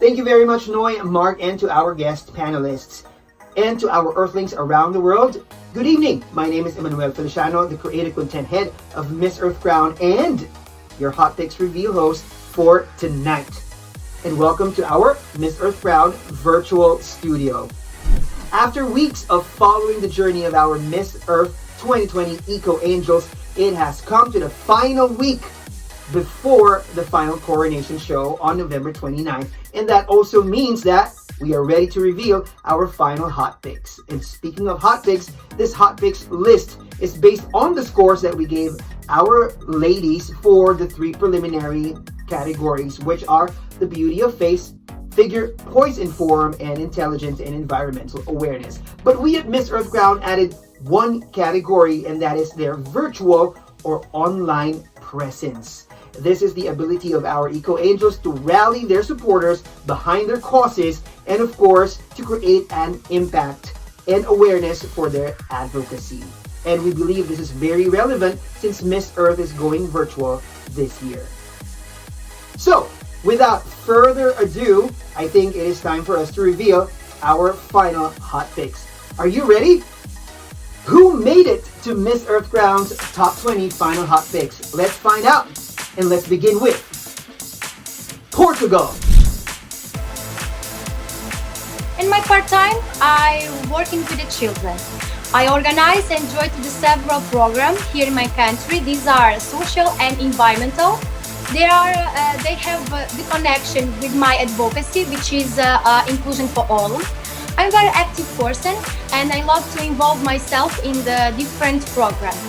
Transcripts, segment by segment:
Thank you very much, Noy, Mark, and to our guest panelists. And to our Earthlings around the world, good evening. My name is Emman Feliciano, the creative content head of Miss Earth Round and your Hot Picks Reveal host for tonight. And welcome to our Miss Earth Round virtual studio. After weeks of following the journey of our Miss Earth 2020 Eco Angels, it has come to the final week before the final coronation show on November 29th. And that also means that we are ready to reveal our final hot picks. And speaking of hot picks, this hot picks list is based on the scores that we gave our ladies for the 3 preliminary categories, which are the beauty of face, figure, poise and form, and intelligence and environmental awareness. But we at Miss Earth Round added one category, and that is their virtual or online presence. This is the ability of our Eco Angels to rally their supporters behind their causes and, of course, to create an impact and awareness for their advocacy. And we believe this is very relevant since Miss Earth is going virtual this year. So, without further ado, I think it is time for us to reveal our final hot picks. Are you ready? Who made it to Miss Earth Round's top 20 final hot picks? Let's find out. And let's begin with Portugal. In my part-time, I working with the children. I organize and join to the several programs here in my country. These are social and environmental. They have the connection with my advocacy, which is inclusion for all. I'm a very active person and I love to involve myself in the different programs.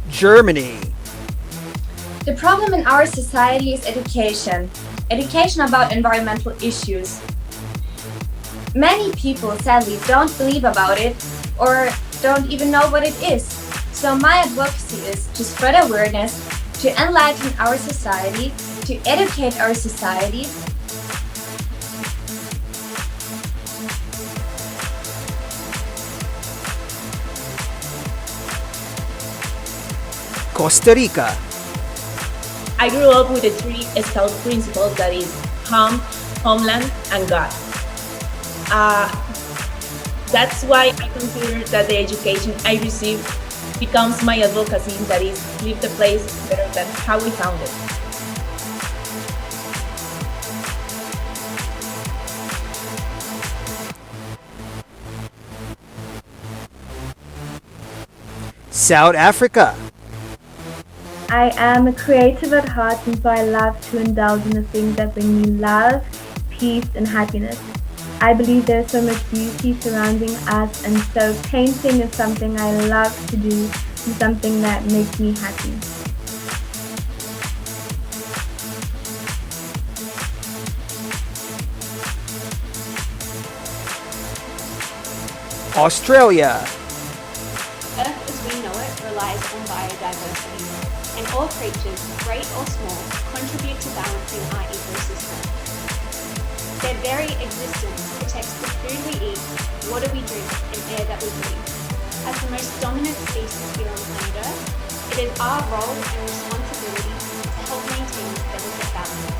Germany. The problem in our society is education. Education about environmental issues. Many people sadly don't believe about it or don't even know what it is. So my advocacy is to spread awareness, to enlighten our society, to educate our society. Costa Rica. I grew up with the 3 Scout principles, that is home, homeland, and God. That's why I consider that the education I receive becomes my advocacy, that is, leave the place better than how we found it. South Africa. I am a creative at heart, and so I love to indulge in the things that bring me love, peace, and happiness. I believe there's so much beauty surrounding us, and so painting is something I love to do and something that makes me happy. Australia. Earth as we know it relies on biodiversity, and all creatures, great or small, contribute to balancing our ecosystem. Their very existence protects the food we eat, water we drink, and air that we breathe. As the most dominant species here on planet Earth, it is our role and responsibility to help maintain this delicate balance.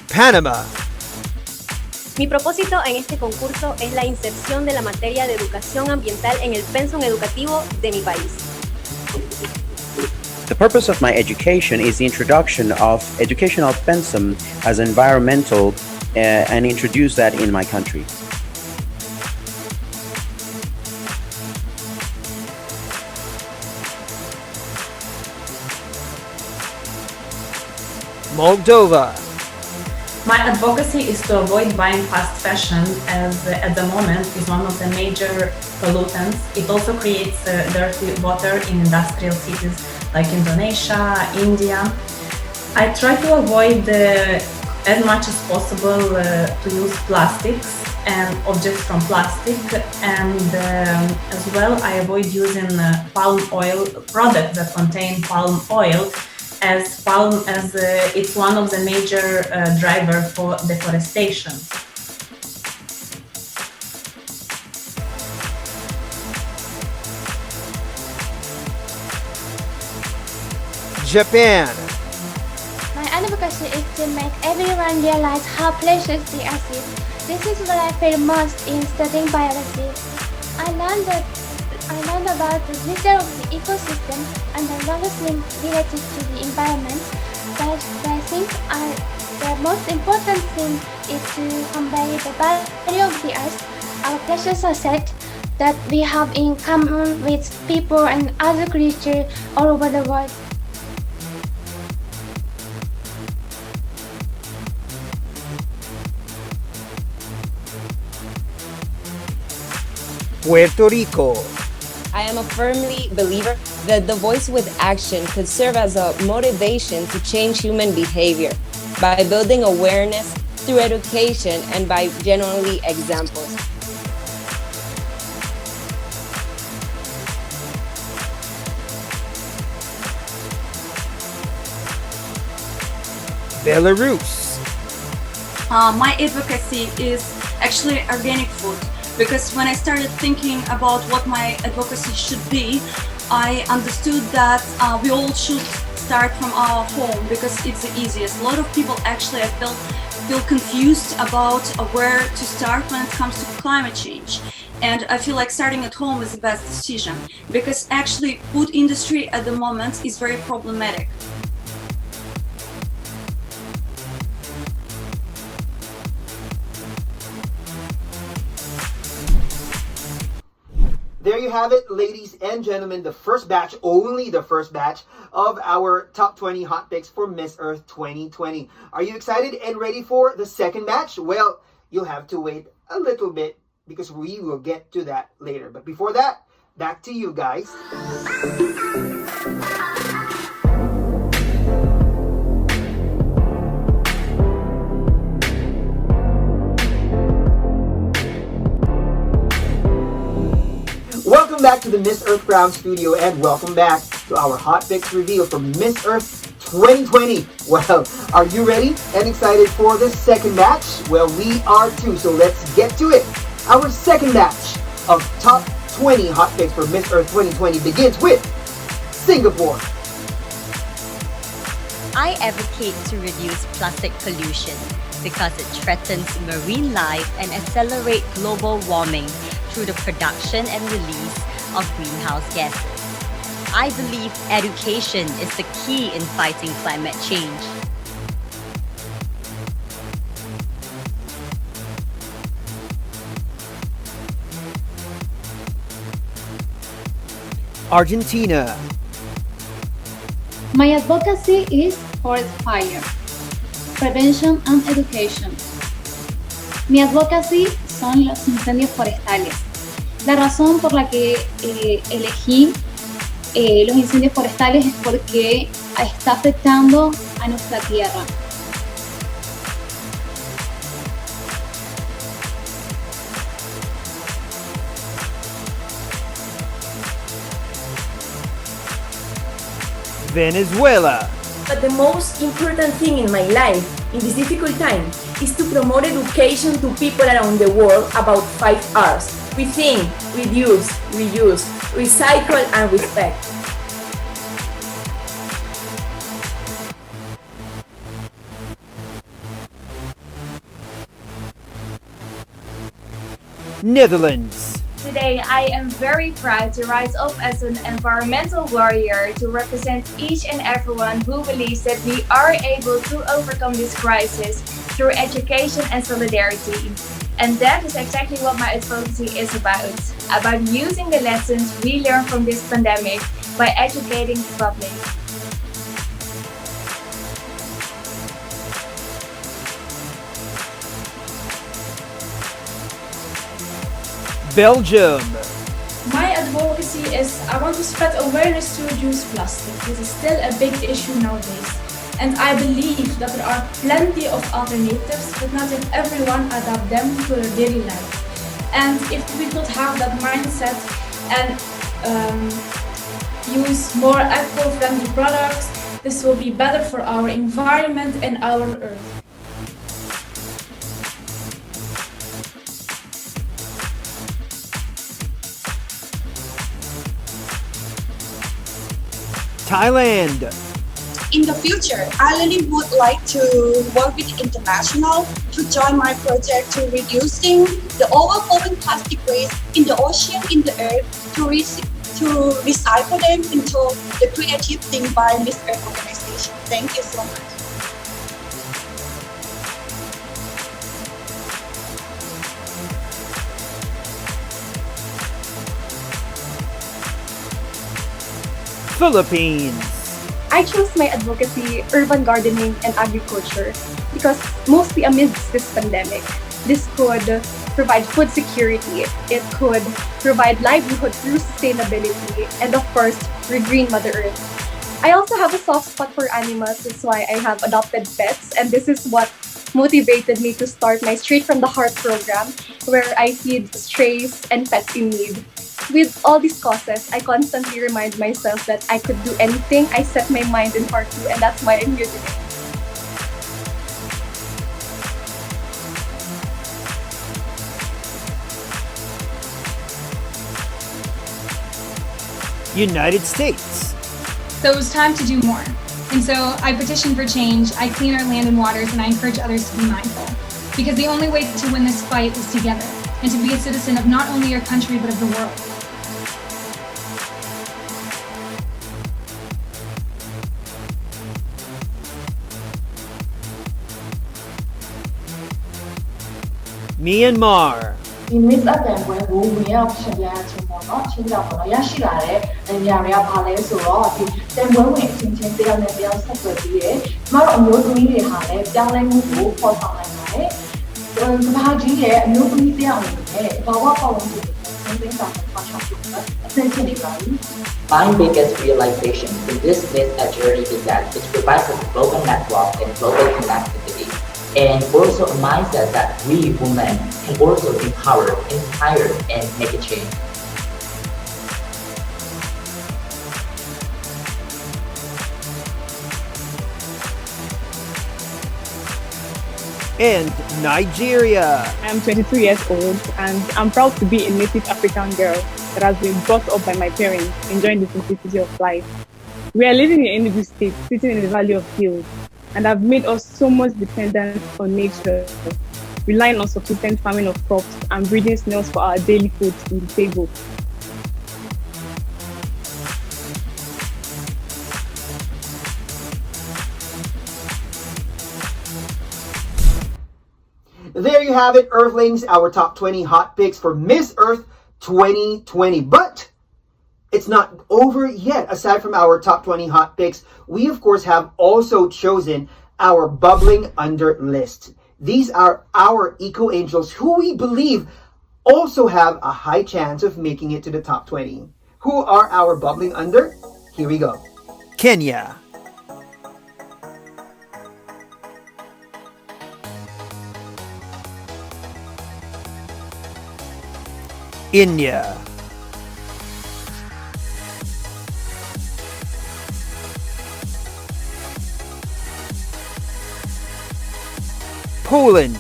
Panama. Mi propósito en este concurso es la inserción de la materia de educación ambiental en el pensum educativo de mi país. The purpose of my education is the introduction of educational pensum as environmental and introduce that in my country. Moldova. My advocacy is to avoid buying fast fashion, as at the moment is one of the major pollutants. It also creates dirty water in industrial cities like Indonesia, India. I try to avoid as much as possible to use plastics and objects from plastic, and as well I avoid using palm oil products that contain palm oil, as it's one of the major driver for deforestation. Japan. My advocacy is to make everyone realize how precious the earth is. This is what I feel most in studying biology. I learned about the nature of the ecosystem and a lot of things related to the environment, but I think the most important thing is to convey the value of the earth, our precious asset that we have in common with people and other creatures all over the world. Puerto Rico. I am a firmly believer that the voice with action could serve as a motivation to change human behavior by building awareness through education and by genuinely examples. Belarus. My advocacy is actually organic food, because when I started thinking about what my advocacy should be, I understood that we all should start from our home because it's the easiest. A lot of people actually feel confused about where to start when it comes to climate change. And I feel like starting at home is the best decision, because actually food industry at the moment is very problematic. There you have it, ladies and gentlemen, the first batch, only the first batch of our top 20 hot picks for Miss Earth 2020. Are you excited and ready for the second batch? Well, you'll have to wait a little bit because we will get to that later. But before that, back to you guys. Welcome back to the Miss Earth Round studio, and welcome back to our hot picks reveal for Miss Earth 2020. Well, are you ready and excited for the second batch? Well, we are too, so let's get to it. Our second batch of top 20 hot picks for Miss Earth 2020 begins with Singapore. I advocate to reduce plastic pollution because it threatens marine life and accelerates global warming through the production and release of greenhouse gases. I believe education is the key in fighting climate change. Argentina. My advocacy is forest fire, prevention and education. Mi advocacy son los incendios forestales. La razón por la que elegí los incendios forestales es porque está afectando a nuestra tierra. Venezuela. But the most important thing in my life, in this difficult time, is to promote education to people around the world about 5 R's. Rethink, reduce, reuse, recycle, and respect. Netherlands. Today, I am very proud to rise up as an environmental warrior to represent each and everyone who believes that we are able to overcome this crisis through education and solidarity. And that is exactly what my advocacy is about using the lessons we learned from this pandemic by educating the public. Belgium. My advocacy is I want to spread awareness to reduce plastic. This is still a big issue nowadays. And I believe that there are plenty of alternatives, but not yet everyone adapt them to their daily life. And if we could have that mindset and use more eco-friendly products, this will be better for our environment and our earth. Thailand. In the future, I really would like to work with international to join my project to reducing the overflowing plastic waste in the ocean, in the earth, to recycle them into the creative thing by Miss Earth organization. Thank you so much. Philippines. I chose my advocacy, urban gardening, and agriculture because mostly amidst this pandemic, this could provide food security, it could provide livelihood through sustainability, and of course, regreen Mother Earth. I also have a soft spot for animals, that's why I have adopted pets, and this is what motivated me to start my Straight from the Heart program, where I feed strays and pets in need. With all these causes, I constantly remind myself that I could do anything I set my mind and heart to, and that's why I'm here today. United States. So it was time to do more. And so I petitioned for change, I clean our land and waters, and I encourage others to be mindful. Because the only way to win this fight is together, and to be a citizen of not only your country, but of the world. Myanmar. ဒီ miss up တဲ့ပွဲကိုဝင်ရောက်ရှင်ပြခြင်းပေါ့နော်ချင်းကြောင့်ပေါ့နော်ရရှိလာတဲ့နေရာတွေကဘာလဲဆိုတော့ဒီတန်ပွဲဝင်အချင်းချင်းတယောက်နဲ့တယောက်ဆက်သွယ်ပြီးတယ်ကျမတို့အမျိုးသမီးတွေဟာလည်းပြောင်းလဲမှုကိုပေါ်ဆောင်နိုင်ပါတယ်ကမ္ဘာကြီးရဲ့အမျိုးသမီးတယောက်အနေနဲ့ဘာဝပတ်ဝန်းကျင်ကိုသင်ဆောင်ဆောင်ရှောက်ပြီးအဆင်ပြေနေပါပြီ My biggest realization in this Miss journey is that it provides a global network and global connectivity. And also a mindset that we women can also empower, inspire, and make a change. And Nigeria. I'm 23 years old and I'm proud to be a native African girl that has been brought up by my parents, enjoying the simplicity of life. We are living in Enugu State, sitting in the Valley of Hills, and have made us so much dependent on nature, relying on subsistence farming of crops and breeding snails for our daily food in the table. There you have it, Earthlings, our top 20 hot picks for Miss Earth 2020. But it's not over yet. Aside from our top 20 hot picks, we of course have also chosen our bubbling under list. These are our eco angels who we believe also have a high chance of making it to the top 20. Who are our bubbling under? Here we go. Kenya. India. Poland.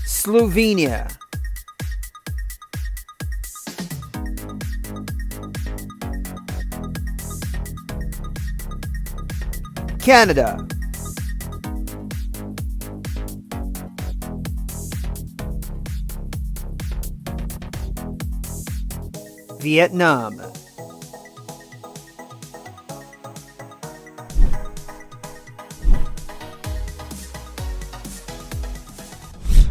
Slovenia. Canada. Vietnam.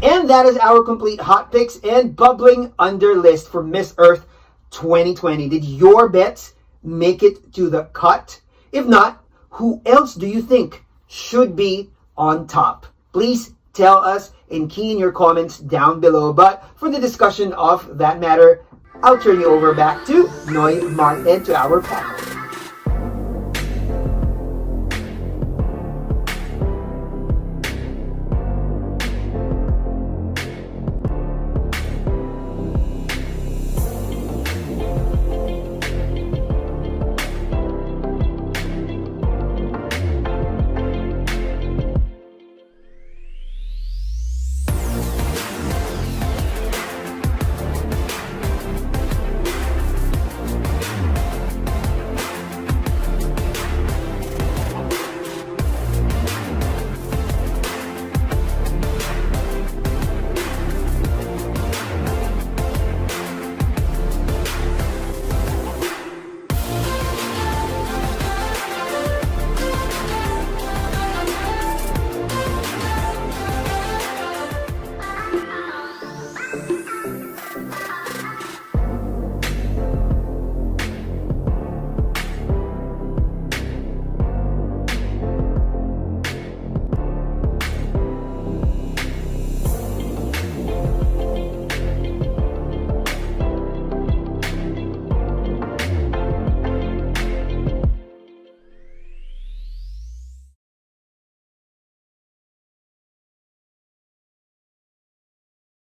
And that is our complete hot picks and bubbling under list for Miss Earth 2020. Did your bets make it to the cut? If not, who else do you think should be on top? Please Tell us and key in your comments down below. But for the discussion of that matter, I'll turn you over back to Noy, Mark, and to our panel.